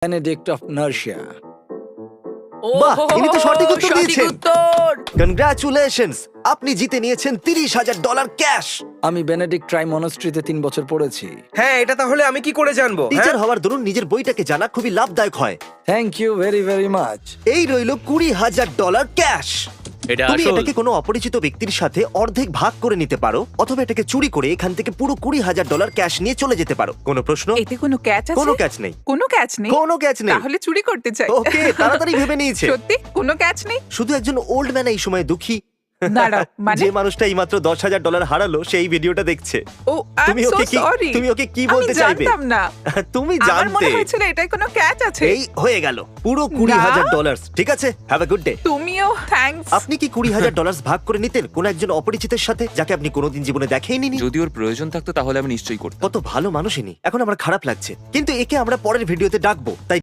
Benedict of নার্সিয়া। বাহ, ইনি তো সঠিক উত্তর দিয়েছেন। উত্তর। কনগ্রাচুলেশনস, আপনি জিতে নিয়েছেন $30,000 ক্যাশ। আমি বেনেডিক্ট ট্রাই মনাস্ট্রিতে 3 বছর পড়েছি। হ্যাঁ, এটা তাহলে আমি কি করে জানবো? টিচার হ্যাঁ? হওয়ার দরুন নিজের বইটাকে জানা খুবই লাভদায়ক হয়। Thank you very very much. এই রইলো $20,000 ক্যাশ। এটা তুমি আসল। এটাকে কোনো অপরিচিত ব্যক্তির সাথে অর্ধেক ভাগ করে নিতে পারো, অথবা এটাকে চুরি করে এখান থেকে পুরো $20,000 ক্যাশ নিয়ে চলে যেতে পারো। কোনো প্রশ্ন? এতে কোনো ক্যাচ আছে? কোনো ক্যাচ নেই। কোনো ক্যাচ নেই? কোনো ক্যাচ নেই। তাহলে চুরি করতে চাই। ওকে, তাড়াতাড়ি ভেবে নিয়েছে। সত্যি কোনো ক্যাচ নেই? শুধু একজন ওল্ড ম্যান এই সময় দুঃখী। দাঁড়াও, মানে? যে মানুষটা এই মাত্র $10,000 হারালো সেই ভিডিওটা দেখছে। ও আই তুমি এম সো ওকে কি সরি। তুমি ওকে কি বলতে চাইবে? আমি জানতাম না। তুমি আমার মনে জানতে। হয়েছিল এটাই কোনো ক্যাচ আছে। এই হয়ে গেল পুরো $20,000। ঠিক আছে, হ্যাভ আ গুড ডে। তুমিও থ্যাঙ্কস। আপনি কি $20,000 ভাগ করে নিতেন কোন একজন অপরিচিতের সাথে যাকে আপনি কোনোদিন জীবনে দেখেইনি? যদি ওর প্রয়োজন থাকতো তাহলে আমি নিশ্চয়ই করতাম। কত ভালো মানুষ ইনি। এখন আমার খারাপ লাগছে, কিন্তু একে আমরা পরের ভিডিওতে ডাকবো, তাই